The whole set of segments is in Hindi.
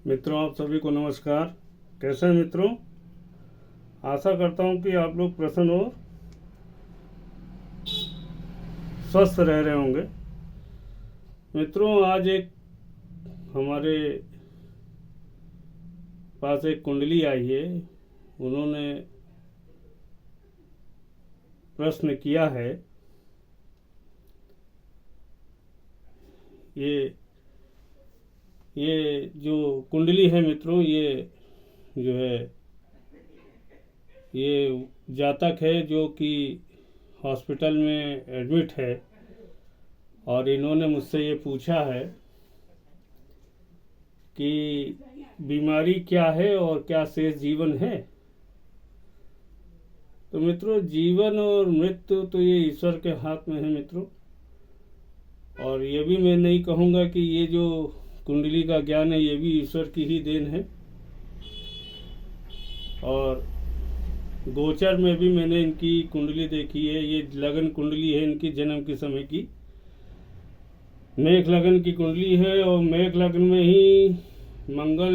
मित्रों, आप सभी को नमस्कार। कैसे हैं मित्रों? आशा करता हूं कि आप लोग प्रसन्न और स्वस्थ रह रहे होंगे। मित्रों, आज एक हमारे पास एक कुंडली आई है। उन्होंने प्रश्न किया है। ये ये जो कुंडली है मित्रों, ये जो है ये जातक है जो कि हॉस्पिटल में एडमिट है, और इन्होंने मुझसे ये पूछा है कि बीमारी क्या है और क्या शेष जीवन है। तो मित्रों, जीवन और मृत्यु तो ये ईश्वर के हाथ में है मित्रों। और ये भी मैं नहीं कहूँगा कि ये जो कुंडली का ज्ञान है ये भी ईश्वर की ही देन है। और गोचर में भी मैंने इनकी कुंडली देखी है। ये लगन कुंडली है इनकी, जन्म के समय की मेष लगन की कुंडली है। और मेष लगन में ही मंगल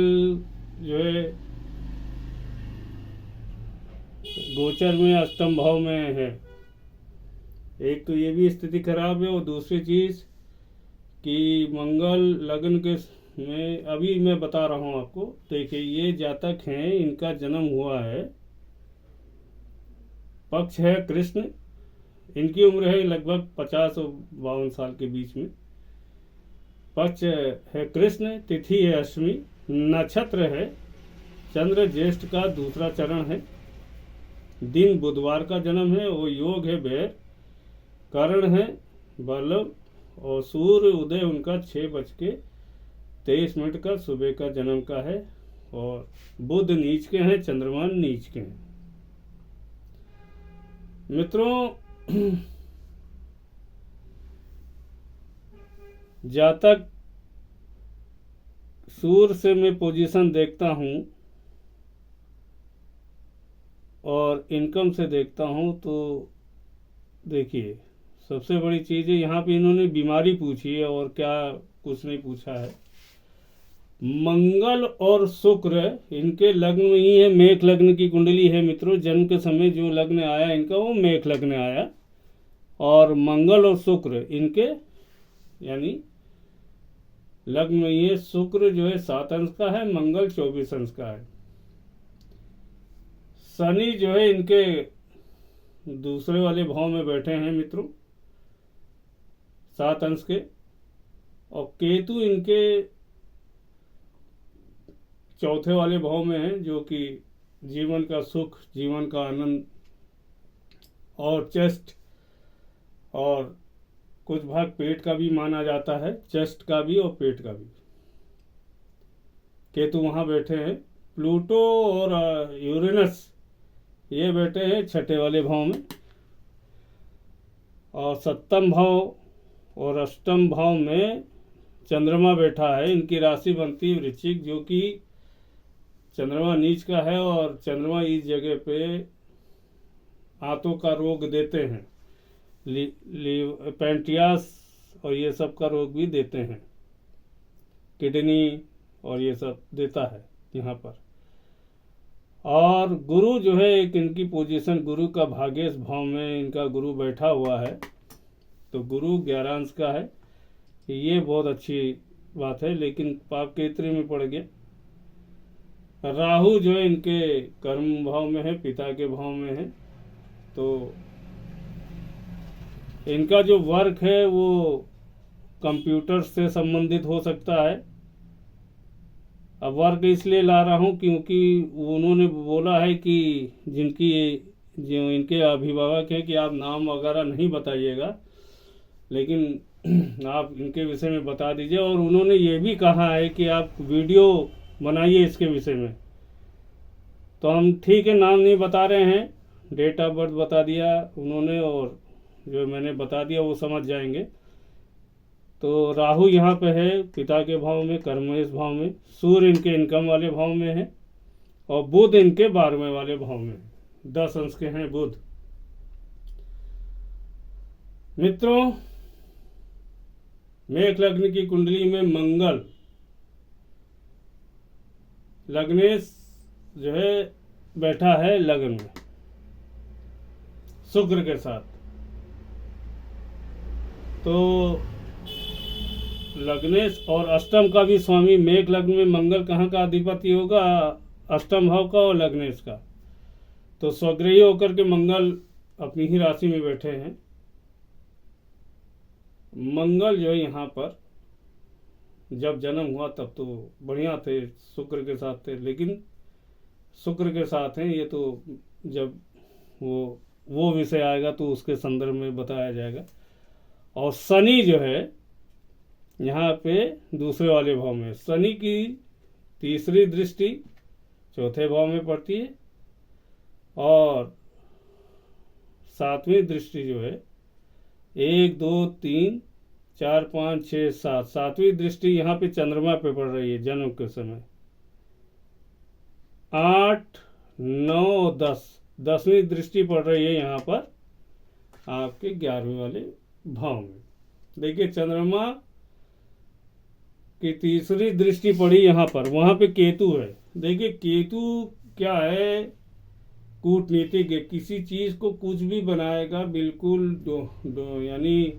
जो है गोचर में अष्टम भाव में है। एक तो ये भी स्थिति खराब है, और दूसरी चीज कि मंगल लगन के में अभी मैं बता रहा हूँ आपको। देखिए, ये जातक हैं, इनका जन्म हुआ है, पक्ष है कृष्ण। इनकी उम्र है लगभग 50 और 52 साल के बीच में। पक्ष है कृष्ण, तिथि है अष्टमी, नक्षत्र है चंद्र, ज्येष्ठ का दूसरा चरण है, दिन बुधवार का जन्म है, और योग है बैर, करण है बल्लभ, और सूर्य उदय उनका 6:23 का सुबह का जन्म का है। और बुध नीच के हैं, चंद्रमा नीच के हैं। मित्रों, जातक सूर्य से मैं पोजीशन देखता हूं और इनकम से देखता हूं, तो देखिए, सबसे बड़ी चीज़ है यहाँ पे इन्होंने बीमारी पूछी है और क्या कुछ नहीं पूछा है। मंगल और शुक्र इनके लग्न में ही है। मेष लग्न की कुंडली है मित्रों। जन्म के समय जो लग्न आया इनका वो मेष लग्न आया, और मंगल और शुक्र इनके यानी लग्न में ही है। शुक्र जो है 7 अंश का है, मंगल 24 अंश का है। शनि जो है इनके दूसरे वाले भाव में बैठे हैं मित्रों, 7 अंश के। और केतु इनके चौथे वाले भाव में है, जो कि जीवन का सुख, जीवन का आनंद, और चेस्ट, और कुछ भाग पेट का भी माना जाता है, चेस्ट का भी और पेट का भी। केतु वहां बैठे हैं। प्लूटो और यूरेनस ये बैठे हैं छठे वाले भाव में। और सप्तम भाव और अष्टम भाव में चंद्रमा बैठा है। इनकी राशि बनती है वृश्चिक, जो कि चंद्रमा नीच का है, और चंद्रमा इस जगह पे आंतों का रोग देते हैं, पैंटियास और ये सब का रोग भी देते हैं, किडनी और ये सब देता है यहाँ पर। और गुरु जो है एक इनकी पोजीशन, गुरु का भाग्येश भाव में इनका गुरु बैठा हुआ है, तो गुरु 11 अंश का है। ये बहुत अच्छी बात है, लेकिन पाप के इतने में पड़ गया। राहु जो है इनके कर्म भाव में है, पिता के भाव में है। तो इनका जो वर्क है वो कंप्यूटर से संबंधित हो सकता है। अब वर्क इसलिए ला रहा हूँ क्योंकि उन्होंने बोला है कि जिनकी जो इनके अभिभावक हैं कि आप नाम वगैरह नहीं बताइएगा, लेकिन आप इनके विषय में बता दीजिए। और उन्होंने ये भी कहा है कि आप वीडियो बनाइए इसके विषय में। तो हम ठीक है, नाम नहीं बता रहे हैं, डेट ऑफ बर्थ बता दिया उन्होंने, और जो मैंने बता दिया वो समझ जाएंगे। तो राहु यहाँ पे है पिता के भाव में, कर्मेश भाव में। सूर्य इनके इनकम वाले भाव में है, और बुध इनके 12वें वाले भाव में, 10 अंश के हैं बुध। मित्रों, मेष लग्न की कुंडली में मंगल लग्नेश जो है बैठा है लगन में शुक्र के साथ। तो लग्नेश और अष्टम का भी स्वामी मेघ लग्न में मंगल कहाँ का अधिपति होगा? अष्टम भाव का और लग्नेश का। तो स्वग्रही होकर के मंगल अपनी ही राशि में बैठे हैं। मंगल जो है यहाँ पर जब जन्म हुआ तब तो बढ़िया थे, शुक्र के साथ थे, लेकिन शुक्र के साथ हैं ये तो जब वो विषय आएगा तो उसके संदर्भ में बताया जाएगा। और शनि जो है यहाँ पे दूसरे वाले भाव में, शनि की तीसरी दृष्टि चौथे भाव में पड़ती है और सातवीं दृष्टि जो है 1 2 3 4 5 6 7 सातवीं दृष्टि यहाँ पे चंद्रमा पे पड़ रही है जन्म के समय। 8 9 10 10वीं दृष्टि पड़ रही है यहाँ पर आपके 11वें वाले भाव में। देखिए चंद्रमा की तीसरी दृष्टि पड़ी यहाँ पर, वहाँ पे केतु है। देखिए केतु क्या है? कूटनीतिक है, किसी चीज को कुछ भी बनाएगा बिल्कुल यानी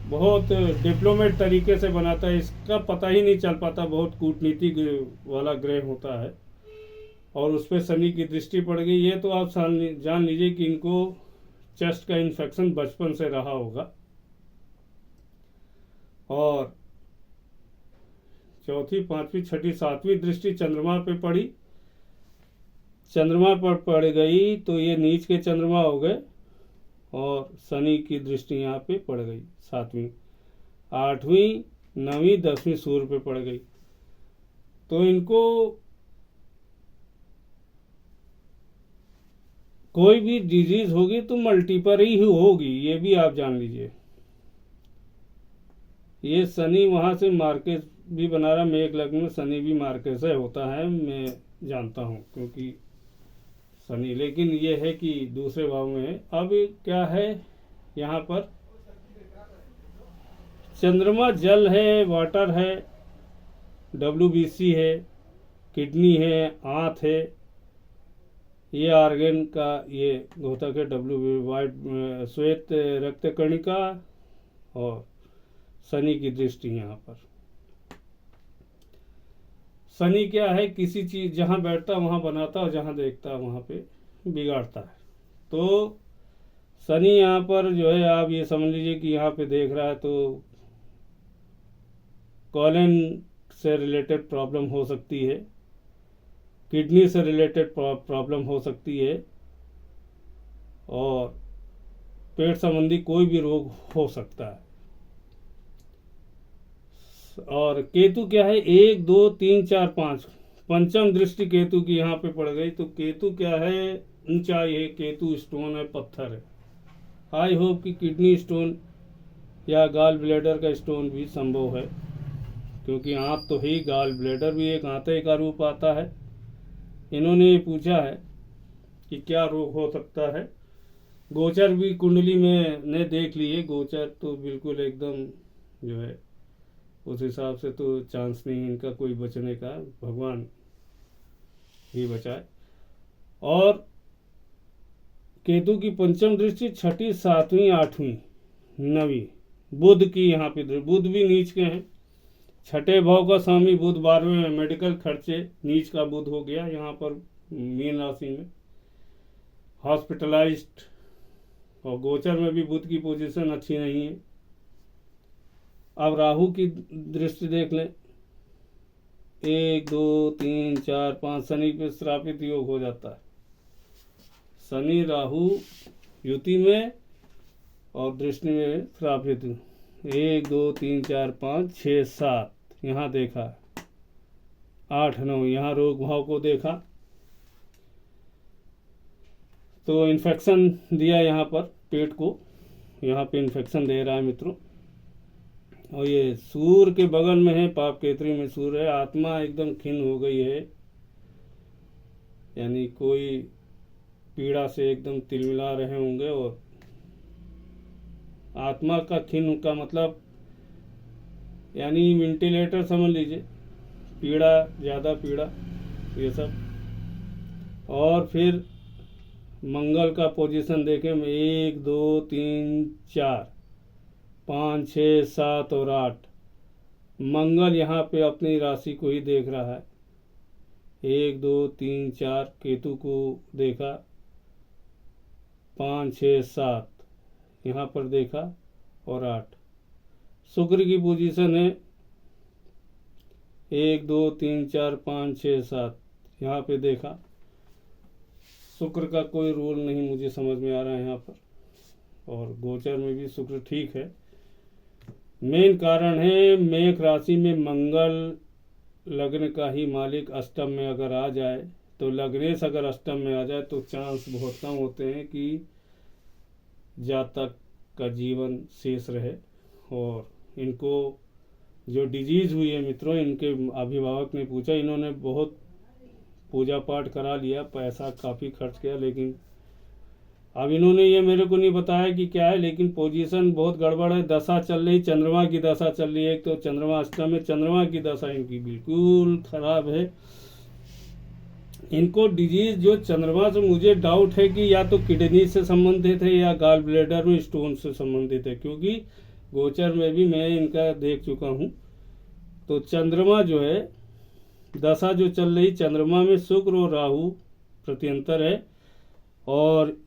बहुत डिप्लोमेट तरीके से बनाता है, इसका पता ही नहीं चल पाता, बहुत कूटनीतिक वाला ग्रह होता है। और उस पर शनि की दृष्टि पड़ गई। ये तो आप जान लीजिए कि इनको चेस्ट का इन्फेक्शन बचपन से रहा होगा। और चौथी पांचवी छठी सातवीं दृष्टि चंद्रमा पे पड़ी, चंद्रमा पर पड़ गई तो ये नीच के चंद्रमा हो गए और शनि की दृष्टि यहाँ पे पड़ गई सातवीं। आठवीं 9वीं 10वीं सूर्य पे पड़ गई। तो इनको कोई भी डिजीज होगी तो मल्टीपल ही होगी, ये भी आप जान लीजिए। ये शनि वहां से मार्केट भी बना रहा, मेघ लग्न में शनि भी मार्केट से होता है, मैं जानता हूं क्योंकि शनि, लेकिन ये है कि दूसरे भाव में है। अब क्या है यहाँ पर? चंद्रमा जल है, वाटर है, WBC है, किडनी है, आंत है, ये आर्गन का ये घोतक है, वाइट श्वेत रक्त कणिका। और शनि की दृष्टि यहाँ पर, शनि क्या है? किसी चीज जहां बैठता वहां बनाता और जहां देखता वहां पे बिगाड़ता है। तो शनि यहाँ पर जो है आप ये समझ लीजिए कि यहाँ पे देख रहा है तो कॉलन से रिलेटेड प्रॉब्लम हो सकती है, किडनी से रिलेटेड प्रॉब्लम हो सकती है और पेट संबंधी कोई भी रोग हो सकता है। और केतु क्या है? 1 2 3 4 5 पंचम दृष्टि केतु की यहाँ पे पड़ गई। तो केतु क्या है? ऊंचाई है, केतु स्टोन है, पत्थर है। आई होप कि किडनी स्टोन या गाल ब्लैडर का स्टोन भी संभव है, क्योंकि आंत तो ही, गाल ब्लैडर भी एक आंते का रूप आता है। इन्होंने पूछा है कि क्या रोग हो सकता है। गोचर भी कुंडली में ने देख लिए, गोचर तो बिल्कुल एकदम जो है उस हिसाब से तो चांस नहीं इनका कोई बचने का, भगवान ही बचाए। और केतु की पंचम दृष्टि छठी सातवीं आठवीं 9वीं बुध की यहाँ पे, बुध भी नीच के हैं। छठे भाव का स्वामी बुध 12वें में, मेडिकल खर्चे नीच का बुध हो गया यहाँ पर मीन राशि में, हॉस्पिटलाइज्ड। और गोचर में भी बुध की पोजीशन अच्छी नहीं है। अब राहु की दृष्टि देख लें, 1 2 3 4 5 शनि पे श्रापित योग हो जाता है। शनि राहु युति में और दृष्टि में श्रापित, 1 2 3 4 5 6 7 यहाँ देखा, 8 9 यहाँ रोग भाव को देखा। तो इन्फेक्शन दिया यहाँ पर, पेट को यहाँ पे इन्फेक्शन दे रहा है मित्रों। और ये सूर्य के बगल में है, पाप केतरी में सूर्य है। आत्मा एकदम खिन्न हो गई है, यानी कोई पीड़ा से एकदम तिलमिला रहे होंगे। और आत्मा का खिन्न का मतलब यानी वेंटिलेटर समझ लीजिए, पीड़ा, ज़्यादा पीड़ा, ये सब। और फिर मंगल का पोजीशन देखें, 1 2 3 4 5 6 7 और 8। मंगल यहाँ पे अपनी राशि को ही देख रहा है। 1 2 3 4 केतु को देखा, 5 6 7 यहाँ पर देखा और 8। शुक्र की पोजीशन है 1 2 3 4 5 6 7 यहाँ पे देखा। शुक्र का कोई रोल नहीं मुझे समझ में आ रहा है यहाँ पर, और गोचर में भी शुक्र ठीक है। मेन कारण है मेष राशि में मंगल लग्न का ही मालिक अष्टम में अगर आ जाए, तो लग्नेश अगर अष्टम में आ जाए तो चांस बहुत कम होते हैं कि जातक का जीवन शेष रहे। और इनको जो डिजीज हुई है मित्रों, इनके अभिभावक ने पूछा, इन्होंने बहुत पूजा पाठ करा लिया, पैसा काफ़ी खर्च किया, लेकिन अब इन्होंने ये मेरे को नहीं बताया कि क्या है, लेकिन पोजीशन बहुत गड़बड़ है। दशा चल रही, चंद्रमा की दशा चल रही है। एक तो चंद्रमा अष्टम में, चंद्रमा की दशा इनकी बिल्कुल खराब है। इनको डिजीज जो चंद्रमा से मुझे डाउट है कि या तो किडनी से संबंधित है या गाल ब्लैडर में स्टोन से संबंधित है, क्योंकि गोचर में भी मैं इनका देख चुका हूँ। तो चंद्रमा जो है, दशा जो चल रही, चंद्रमा में शुक्र और राहु प्रत्यंतर है। और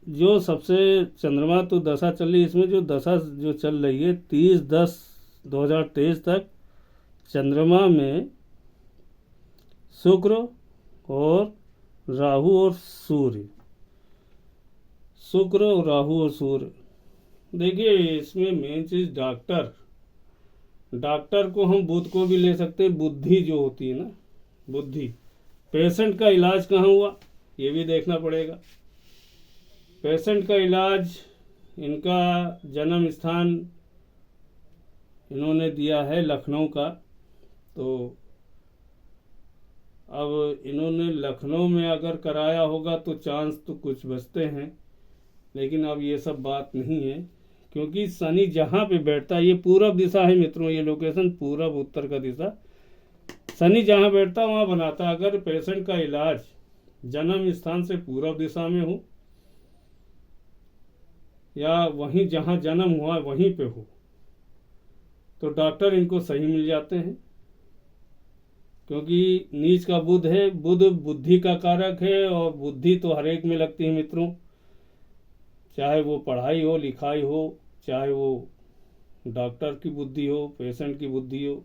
जो सबसे चंद्रमा तो दशा चल रही, इसमें जो दशा जो चल रही है 30/10/2023 तक चंद्रमा में शुक्र और राहु और सूर्य, शुक्र और राहु और सूर्य। देखिए इसमें मेन चीज डॉक्टर को हम बुध को भी ले सकते हैं। बुद्धि जो होती है ना, बुद्धि, पेशेंट का इलाज कहाँ हुआ ये भी देखना पड़ेगा। पेशेंट का इलाज, इनका जन्म स्थान इन्होंने दिया है लखनऊ का, तो अब इन्होंने लखनऊ में अगर कराया होगा तो चांस तो कुछ बचते हैं, लेकिन अब ये सब बात नहीं है, क्योंकि शनि जहाँ पे बैठता है, ये पूरब दिशा है मित्रों, ये लोकेशन पूरब उत्तर का दिशा, शनि जहाँ बैठता वहाँ बनाता। अगर पेशेंट का इलाज जन्म स्थान से पूरब दिशा में हो या वहीं जहाँ जन्म हुआ वहीं पे हो, तो डॉक्टर इनको सही मिल जाते हैं। क्योंकि नीच का बुध है, बुध बुद्धि का कारक है, और बुद्धि तो हर एक में लगती है मित्रों, चाहे वो पढ़ाई हो, लिखाई हो, चाहे वो डॉक्टर की बुद्धि हो, पेशेंट की बुद्धि हो,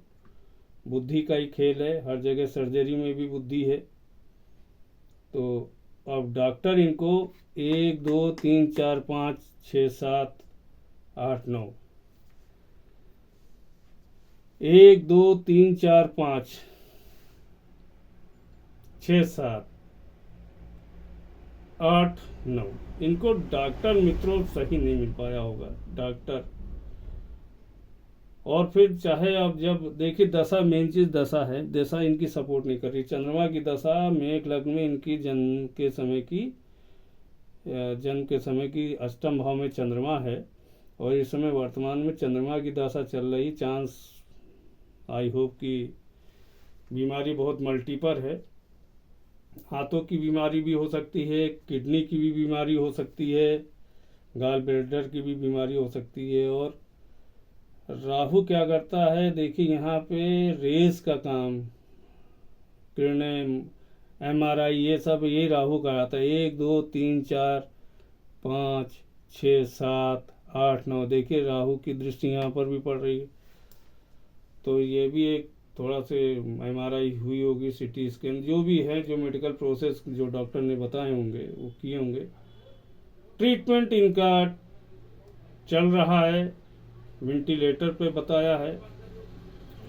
बुद्धि का ही खेल है। हर जगह सर्जरी में भी बुद्धि है। तो अब डॉक्टर इनको 1 2 3 4 5 6 7 8 9, 1 2 3 4 5 6 7 8 9, इनको डॉक्टर मित्रों सही नहीं मिल पाया होगा डॉक्टर। और फिर चाहे अब जब देखिए दशा, मेन चीज दशा है, दशा इनकी सपोर्ट नहीं कर रही। चंद्रमा की दशा मेष लग्न में इनकी जन्म के समय की अष्टम भाव में चंद्रमा है, और इस समय वर्तमान में चंद्रमा की दशा चल रही। चांस आई होप कि बीमारी बहुत मल्टीपल है, हाथों की बीमारी भी हो सकती है, किडनी की भी बीमारी हो सकती है, गाल ब्लैडर की भी बीमारी हो सकती है। और राहु क्या करता है, देखिए यहाँ पे रेस का काम, किरणें, MRI, ये सब ये राहु का आता है। 1 2 3 4 5 6 7 8 9, देखिए राहु की दृष्टि यहाँ पर भी पड़ रही है। तो ये भी एक थोड़ा से MRI हुई होगी, CT स्कैन, जो भी है, जो मेडिकल प्रोसेस जो डॉक्टर ने बताए होंगे वो किए होंगे। ट्रीटमेंट इनका चल रहा है, वेंटिलेटर पे बताया है।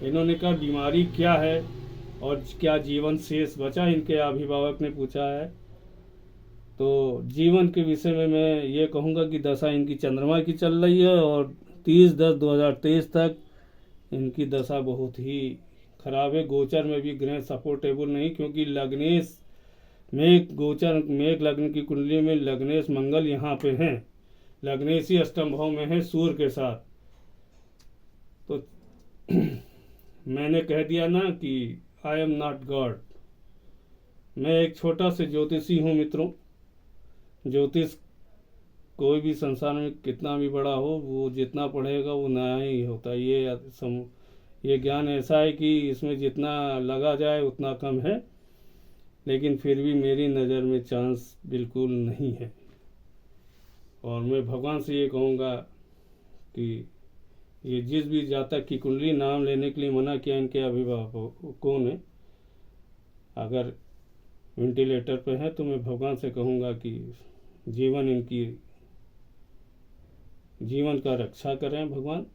इन्होंने कहा बीमारी क्या है और क्या जीवन शेष बचा, इनके अभिभावक ने पूछा है। तो जीवन के विषय में मैं ये कहूँगा कि दशा इनकी चंद्रमा की चल रही है, और 30/10/2023 तक इनकी दशा बहुत ही खराब है। गोचर में भी ग्रह सपोर्टेबल नहीं, क्योंकि लग्नेश मेघ लग्न की कुंडली में लग्नेश मंगल यहाँ पे हैं, लग्नेश ही अष्टम भाव में है सूर्य के साथ। तो मैंने कह दिया ना कि आई एम नॉट गॉड। मैं एक छोटा से ज्योतिषी हूँ मित्रों। ज्योतिष कोई भी संसार में कितना भी बड़ा हो, वो जितना पढ़ेगा वो नया ही होता है। ये ज्ञान ऐसा है कि इसमें जितना लगा जाए उतना कम है, लेकिन फिर भी मेरी नज़र में चांस बिल्कुल नहीं है। और मैं भगवान से ये कहूँगा कि ये जिस भी जातक की कुंडली नाम लेने के लिए मना किया, इनके अभिभावकों ने, अगर वेंटिलेटर पे है तो मैं भगवान से कहूँगा कि जीवन का रक्षा करें भगवान।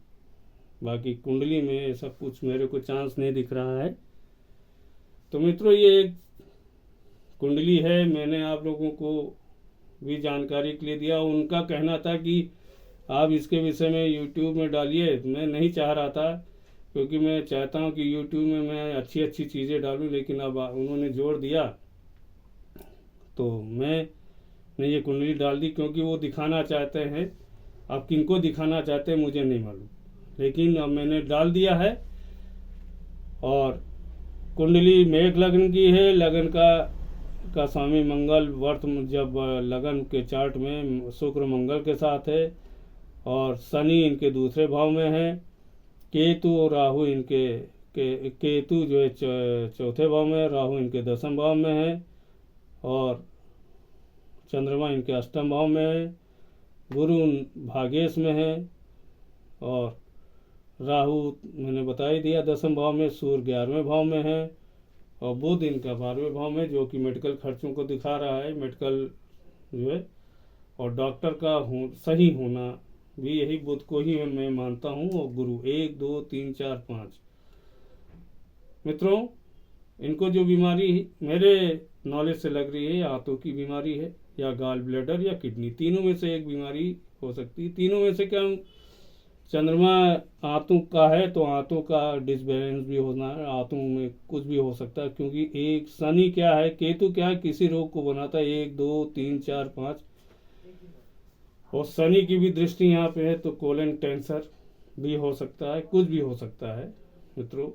बाकी कुंडली में ऐसा कुछ मेरे को चांस नहीं दिख रहा है। तो मित्रों, ये एक कुंडली है, मैंने आप लोगों को भी जानकारी के लिए दिया। उनका कहना था कि आप इसके विषय में यूट्यूब में डालिए। मैं नहीं चाह रहा था, क्योंकि मैं चाहता हूं कि यूट्यूब में मैं अच्छी अच्छी चीज़ें डालूं, लेकिन अब उन्होंने जोर दिया तो मैंने ये कुंडली डाल दी, क्योंकि वो दिखाना चाहते हैं। अब किनको दिखाना चाहते हैं मुझे नहीं मालूम, लेकिन अब मैंने डाल दिया है। और कुंडली मेघ लग्न की है। लगन का स्वामी मंगल, वर्त जब लगन के चार्ट में शुक्र मंगल के साथ है, और शनि इनके दूसरे भाव में है। केतु और राहु केतु जो है चौथे भाव में, राहु इनके 10वें भाव में है, और चंद्रमा इनके 8वें भाव में है। गुरु भाग्येश में है, और राहु मैंने बता ही दिया 10वें भाव में। सूर्य 11वें भाव में है, और बुध इनका 12वें भाव में, जो कि मेडिकल खर्चों को दिखा रहा है, मेडिकल जो है। और डॉक्टर का सही होना भी यही बुध को ही मैं मानता हूँ। और गुरु 1 2 3 4 5। मित्रों, इनको जो बीमारी मेरे नॉलेज से लग रही है, आंतों की बीमारी है, या गाल ब्लैडर, या किडनी, तीनों में से एक बीमारी हो सकती है। तीनों में से क्या, चंद्रमा आंतों का है तो आंतों का डिसबैलेंस भी होना है, आंतों में कुछ भी हो सकता है। क्योंकि एक शनि क्या है, केतु क्या है, किसी रोग को बनाता है, 1 2 3 4 5। और शनि की भी दृष्टि यहाँ पे है, तो कोलन कैंसर भी हो सकता है, कुछ भी हो सकता है। मित्रों,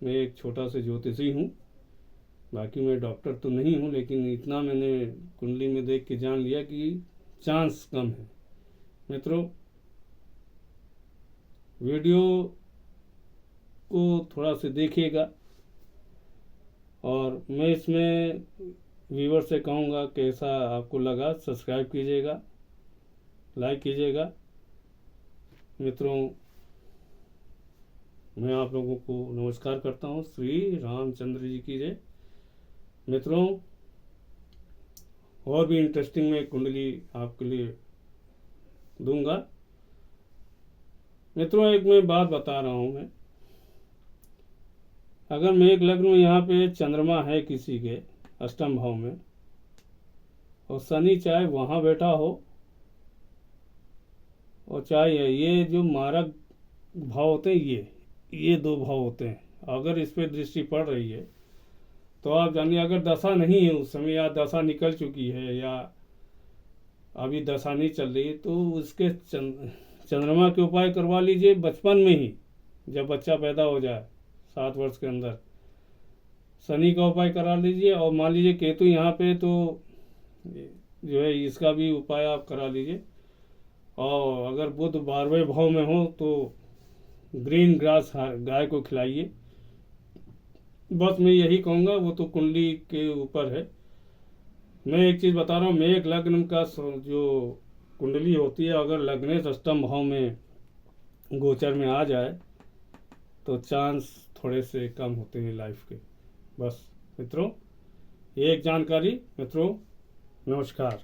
मैं एक छोटा सा ज्योतिषी हूँ, बाकी मैं डॉक्टर तो नहीं हूँ, लेकिन इतना मैंने कुंडली में देख के जान लिया कि चांस कम है। मित्रों, वीडियो को थोड़ा सा देखिएगा, और मैं इसमें व्यूअर से कहूँगा कैसा आपको लगा, सब्सक्राइब कीजिएगा, लाइक कीजिएगा। मित्रों, मैं आप लोगों को नमस्कार करता हूँ। श्री रामचंद्र जी की जय। मित्रों, और भी इंटरेस्टिंग मैं कुंडली आपके लिए दूंगा। मित्रों, एक मैं बात बता रहा हूँ मैं, अगर मेघ लग्न में यहाँ पे चंद्रमा है किसी के 8वें भाव में, और शनि चाहे वहाँ बैठा हो, और चाहे ये जो मारक भाव होते हैं, ये 2 भाव होते हैं, अगर इस पर दृष्टि पड़ रही है तो आप जानिए, अगर दशा नहीं है उस समय, या दशा निकल चुकी है, या अभी दशा नहीं चल रही, तो उसके चंद्रमा के उपाय करवा लीजिए बचपन में ही, जब बच्चा पैदा हो जाए 7 वर्ष के अंदर। शनि का उपाय करा लीजिए, और मान लीजिए केतु यहाँ पे, तो जो है इसका भी उपाय आप करा लीजिए। और अगर बुध 12वें भाव में हो तो ग्रीन ग्रास गाय को खिलाइए। बस मैं यही कहूँगा, वो तो कुंडली के ऊपर है। मैं एक चीज़ बता रहा हूँ, मेघ लग्न का जो कुंडली होती है, अगर लग्नेश 8वें भाव में गोचर में आ जाए तो चांस थोड़े से कम होते हैं लाइफ के। बस मित्रों, ये एक जानकारी। मित्रों, नमस्कार।